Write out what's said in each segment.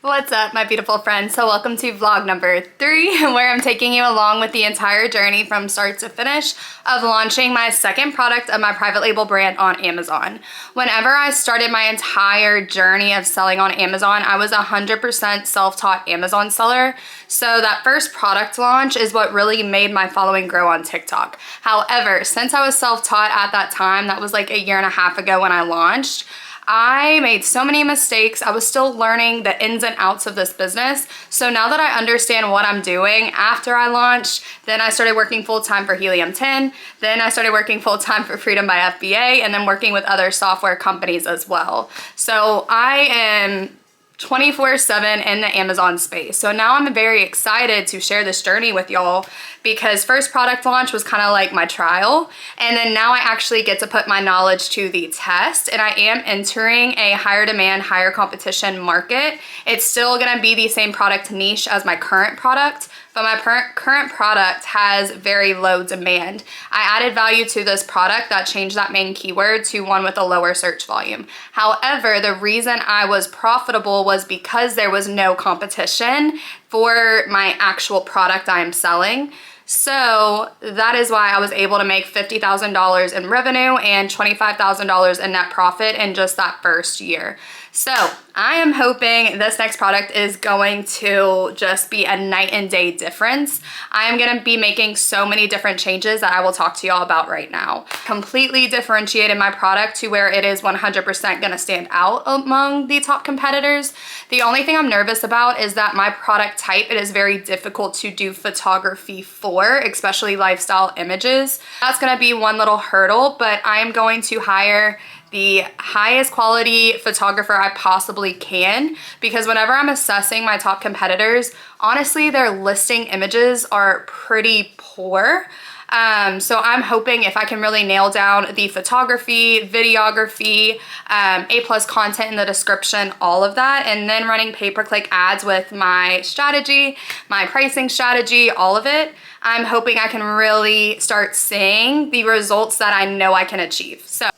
What's up, my beautiful friends? So welcome to vlog number 3, where I'm taking you along with the entire journey from start to finish of launching my second product of my private label brand on Amazon. Whenever I started my entire journey of selling on Amazon, I was 100% self-taught Amazon seller. So that first product launch is what really made my following grow on TikTok. However, since I was self-taught at that time, that was like a year and a half ago when I launched, I made so many mistakes. I was still learning the ins and outs of this business. So now that I understand what I'm doing after I launched, then I started working full-time for Helium 10. Then I started working full-time for Freedom by FBA, and then working with other software companies as well. So I am 24/7 in the Amazon space. So now I'm very excited to share this journey with y'all, because first product launch was kind of like my trial, and then now I actually get to put my knowledge to the test, and I am entering a higher demand, higher competition market. It's still gonna be the same product niche as my current product, but my current product has very low demand. I added value to this product that changed that main keyword to one with a lower search volume. However, the reason I was profitable was because there was no competition for my actual product I am selling. So that is why I was able to make $50,000 in revenue and $25,000 in net profit in just that first year. So I am hoping this next product is going to just be a night and day difference. I am gonna be making so many different changes that I will talk to y'all about right now. Completely differentiated my product to where it is 100% gonna stand out among the top competitors. The only thing I'm nervous about is that my product type, it is very difficult to do photography for, especially lifestyle images. That's gonna be one little hurdle, but I am going to hire the highest quality photographer I possibly can, because whenever I'm assessing my top competitors, honestly, their listing images are pretty poor. So I'm hoping if I can really nail down the photography, videography, A+ content in the description, all of that, and then running pay-per-click ads with my strategy, my pricing strategy, all of it, I'm hoping I can really start seeing the results that I know I can achieve. So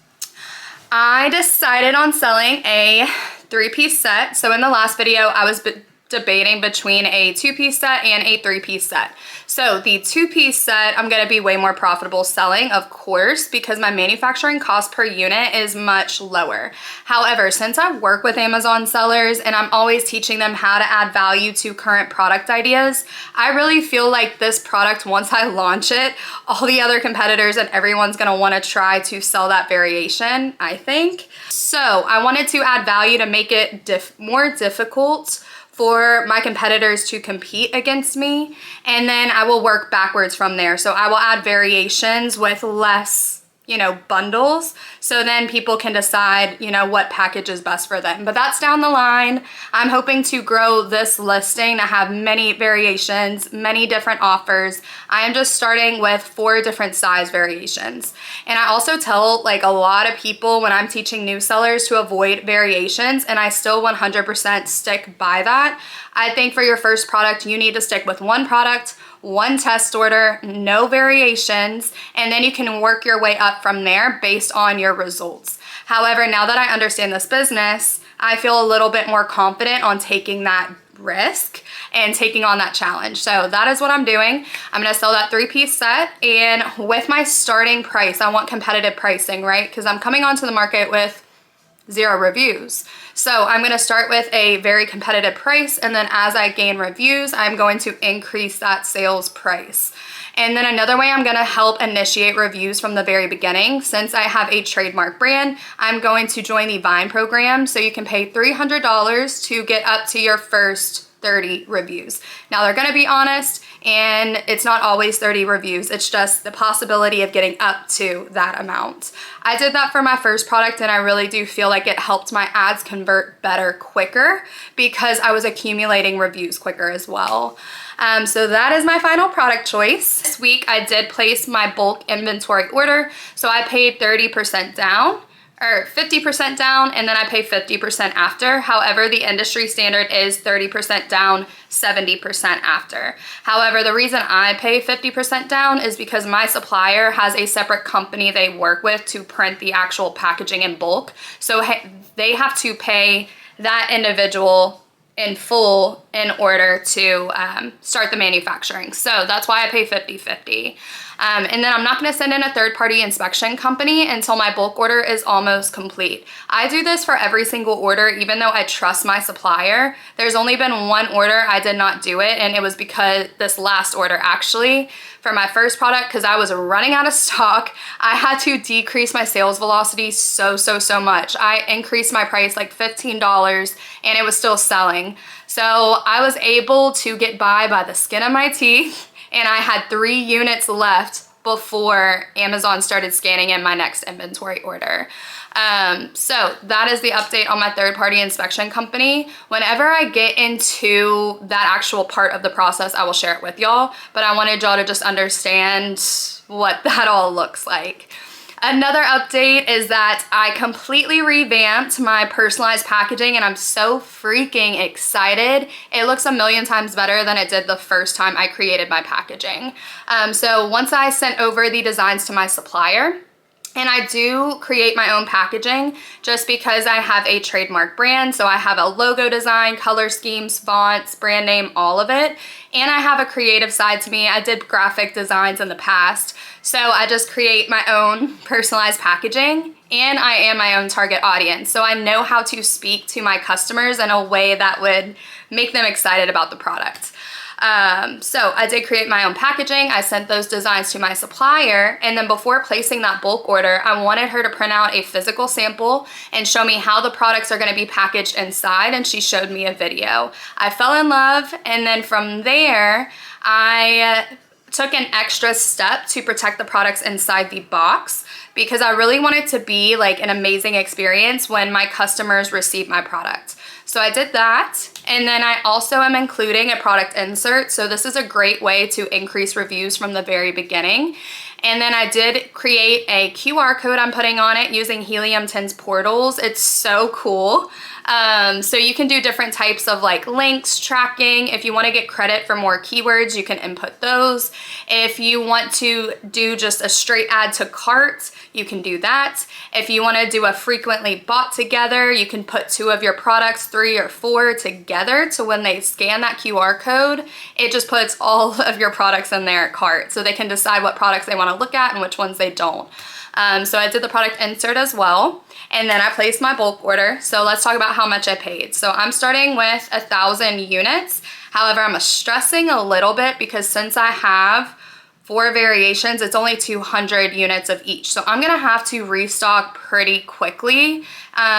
I decided on selling a 3-piece set. So in the last video, I was debating between a 2-piece set and a 3-piece set. So the 2-piece set, I'm gonna be way more profitable selling, of course, because my manufacturing cost per unit is much lower. However, since I work with Amazon sellers and I'm always teaching them how to add value to current product ideas, I really feel like this product, once I launch it, all the other competitors and everyone's gonna wanna try to sell that variation, I think. So I wanted to add value to make it more difficult for my competitors to compete against me, and then I will work backwards from there. So I will add variations with less, bundles, so then people can decide, what package is best for them. But that's down the line. I'm hoping to grow this listing to have many variations, many different offers. I am just starting with 4 different size variations. And I also tell a lot of people when I'm teaching new sellers to avoid variations, and I still 100% stick by that. I think for your first product, you need to stick with one product, one test order, no variations, and then you can work your way up from there based on your results. However, now that I understand this business, I feel a little bit more confident on taking that risk and taking on that challenge. So that is what I'm doing. I'm gonna sell that 3-piece set, and with my starting price, I want competitive pricing, right? Because I'm coming onto the market with 0 reviews. So I'm gonna start with a very competitive price, and then as I gain reviews, I'm going to increase that sales price. And then another way I'm gonna help initiate reviews from the very beginning, since I have a trademark brand, I'm going to join the Vine program. So you can pay $300 to get up to your first 30 reviews. Now they're gonna be honest, and it's not always 30 reviews. It's just the possibility of getting up to that amount. I did that for my first product, and I really do feel like it helped my ads convert better quicker because I was accumulating reviews quicker as well. So that is my final product choice. This week I did place my bulk inventory order. So I paid 30% down, or 50% down, and then I pay 50% after. However, the industry standard is 30% down, 70% after. However, the reason I pay 50% down is because my supplier has a separate company they work with to print the actual packaging in bulk. So they have to pay that individual in full in order to start the manufacturing. So that's why I pay 50/50. And then I'm not gonna send in a third-party inspection company until my bulk order is almost complete. I do this for every single order, even though I trust my supplier. There's only been one order I did not do it, and it was because this last order actually, for my first product, because I was running out of stock, I had to decrease my sales velocity so much. I increased my price like $15 and it was still selling. So I was able to get by the skin of my teeth, and I had 3 units left before Amazon started scanning in my next inventory order. So that is the update on my third-party inspection company. Whenever I get into that actual part of the process, I will share it with y'all, but I wanted y'all to just understand what that all looks like. Another update is that I completely revamped my personalized packaging, and I'm so freaking excited. It looks a million times better than it did the first time I created my packaging. So once I sent over the designs to my supplier, and I do create my own packaging just because I have a trademark brand. So I have a logo design, color schemes, fonts, brand name, all of it. And I have a creative side to me. I did graphic designs in the past. So I just create my own personalized packaging, and I am my own target audience. So I know how to speak to my customers in a way that would make them excited about the product. So I did create my own packaging. I sent those designs to my supplier, and then before placing that bulk order, I wanted her to print out a physical sample and show me how the products are going to be packaged inside, and she showed me a video. I fell in love, and then from there, I took an extra step to protect the products inside the box because I really want it to be like an amazing experience when my customers receive my product. So I did that, and then I also am including a product insert. So this is a great way to increase reviews from the very beginning. And then I did create a QR code I'm putting on it using Helium 10's portals. It's so cool. So you can do different types of like links, tracking. If you want to get credit for more keywords, you can input those. If you want to do just a straight add to cart, you can do that. If you want to do a frequently bought together, you can put 2 of your products, 3 or 4 together, so when they scan that QR code, it just puts all of your products in their cart so they can decide what products they want to look at and which ones they don't. So I did the product insert as well, and then I placed my bulk order. So let's talk about how much I paid. So I'm starting with 1,000 units. However, I'm stressing a little bit because since I have 4 variations, it's only 200 units of each. So I'm gonna have to restock pretty quickly.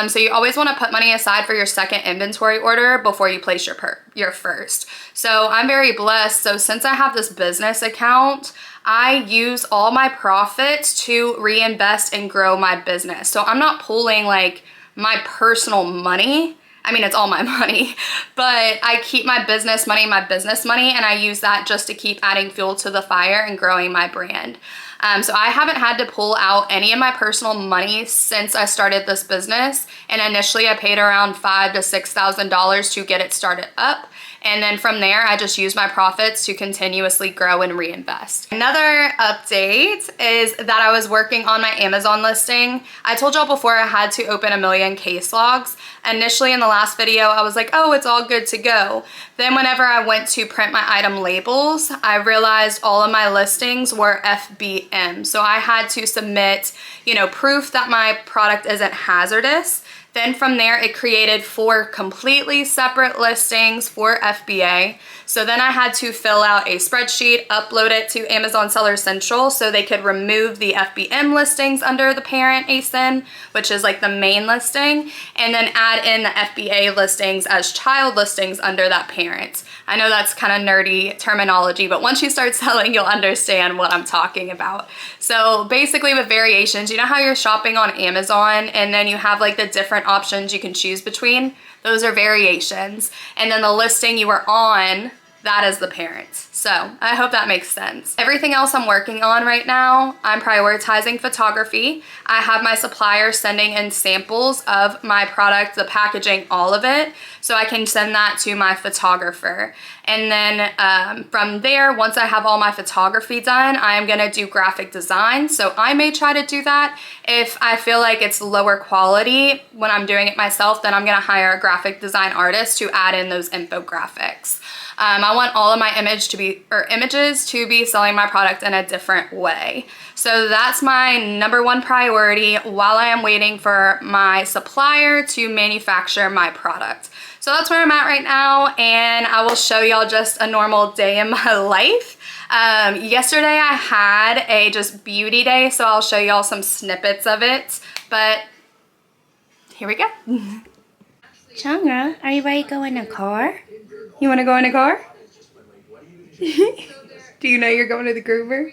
So you always wanna put money aside for your second inventory order before you place your first. So I'm very blessed. So since I have this business account, I use all my profits to reinvest and grow my business. So I'm not pulling like my personal money. I mean, it's all my money, but I keep my business money, and I use that just to keep adding fuel to the fire and growing my brand. So I haven't had to pull out any of my personal money since I started this business. And initially I paid around $5,000 to $6,000 to get it started up. And then from there, I just use my profits to continuously grow and reinvest. Another update is that I was working on my Amazon listing. I told y'all before I had to open 1 million case logs. Initially in the last video, I was like, oh, it's all good to go. Then whenever I went to print my item labels, I realized all of my listings were FBM. So I had to submit, proof that my product isn't hazardous. Then from there, it created 4 completely separate listings for FBA. So then I had to fill out a spreadsheet, upload it to Amazon Seller Central so they could remove the FBM listings under the parent ASIN, which is like the main listing, and then add in the FBA listings as child listings under that parent. I know that's kind of nerdy terminology, but once you start selling, you'll understand what I'm talking about. So basically with variations, you know how you're shopping on Amazon and then you have like the different options you can choose between? Those are variations. And then the listing you are on that is the parent. So I hope that makes sense. Everything else I'm working on right now, I'm prioritizing photography. I have my supplier sending in samples of my product, the packaging, all of it, so I can send that to my photographer. And then from there, once I have all my photography done, I am gonna do graphic design. So I may try to do that. If I feel like it's lower quality when I'm doing it myself, then I'm gonna hire a graphic design artist to add in those infographics. I want all of my images to be selling my product in a different way. So that's my #1 priority while I am waiting for my supplier to manufacture my product. So that's where I'm at right now, and I will show y'all just a normal day in my life. Yesterday I had a just beauty day, so I'll show y'all some snippets of it, but here we go. Chandra, are you ready to go in a car? You want to go in a car? Do you know you're going to the groomer?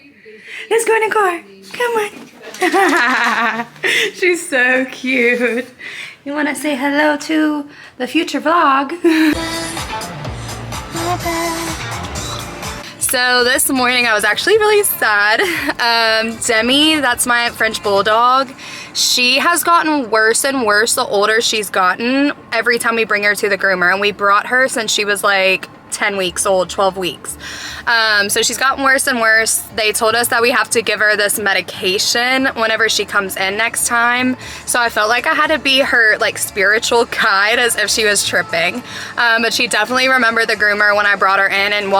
Let's go in a car. Come on. She's so cute. You want to say hello to the future vlog? So this morning I was actually really sad. Demi, that's my French bulldog, she has gotten worse and worse the older she's gotten every time we bring her to the groomer, and we brought her since she was like 10 weeks old, 12 weeks. So she's gotten worse and worse. They told us that we have to give her this medication whenever she comes in next time. So I felt like I had to be her like spiritual guide as if she was tripping. But she definitely remembered the groomer when I brought her in and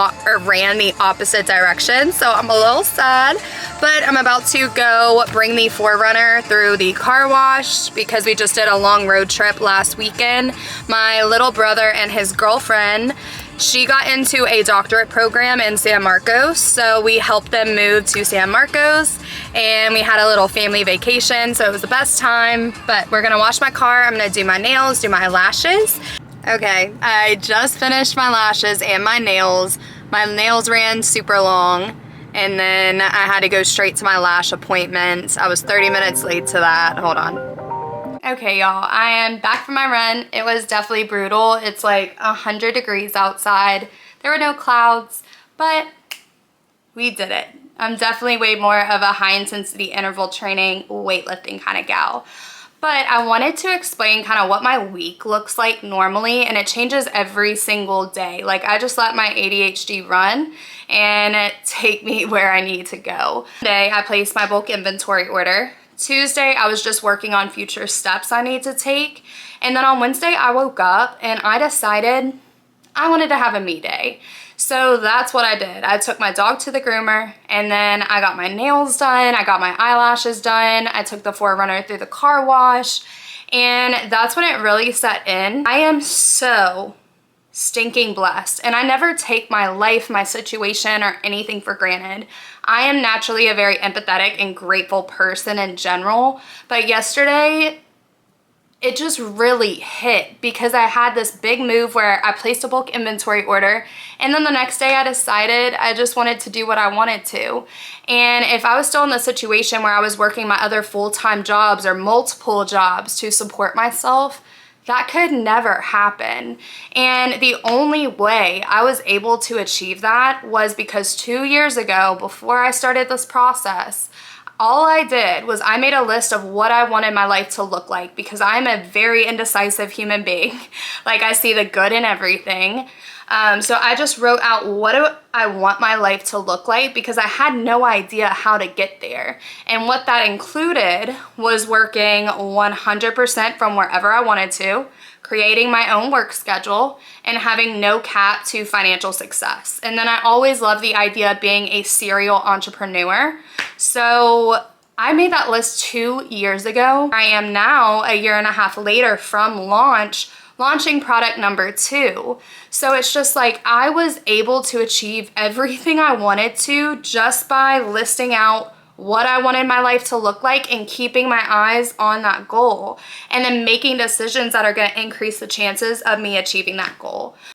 ran the opposite direction. So I'm a little sad, but I'm about to go bring the 4Runner through the car wash because we just did a long road trip last weekend. My little brother and his girlfriend, she got into a doctorate program in San Marcos, so we helped them move to San Marcos, and we had a little family vacation, so it was the best time. But we're gonna wash my car, I'm gonna do my nails, do my lashes. Okay, I just finished my lashes and my nails. My nails ran super long, and then I had to go straight to my lash appointment. I was 30 minutes late to that. Hold on. Okay, y'all, I am back from my run. It was definitely brutal. It's like 100 degrees outside. There were no clouds, but we did it. I'm definitely way more of a high intensity interval training, weightlifting kind of gal. But I wanted to explain kind of what my week looks like normally, and it changes every single day. Like, I just let my ADHD run and take me where I need to go. Today, I placed my bulk inventory order. Tuesday, I was just working on future steps I need to take. And then on Wednesday, I woke up and I decided I wanted to have a me day. So that's what I did. I took my dog to the groomer, and then I got my nails done, I got my eyelashes done, I took the 4Runner through the car wash, and that's when it really set in. I am so stinking blessed, and I never take my life, my situation, or anything for granted. I am naturally a very empathetic and grateful person in general, but yesterday it just really hit because I had this big move where I placed a bulk inventory order, and then the next day I decided I just wanted to do what I wanted to. And if I was still in the situation where I was working my other full-time jobs or multiple jobs to support myself, that could never happen. And the only way I was able to achieve that was because 2 years ago, before I started this process, all I did was I made a list of what I wanted my life to look like, because I'm a very indecisive human being. Like, I see the good in everything. So I just wrote out what do I want my life to look like, because I had no idea how to get there. And what that included was working 100% from wherever I wanted to, creating my own work schedule, and having no cap to financial success. And then I always loved the idea of being a serial entrepreneur. So I made that list 2 years ago. I am now a year and a half later from launching product number 2. So it's just like I was able to achieve everything I wanted to just by listing out what I wanted my life to look like and keeping my eyes on that goal, and then making decisions that are going to increase the chances of me achieving that goal.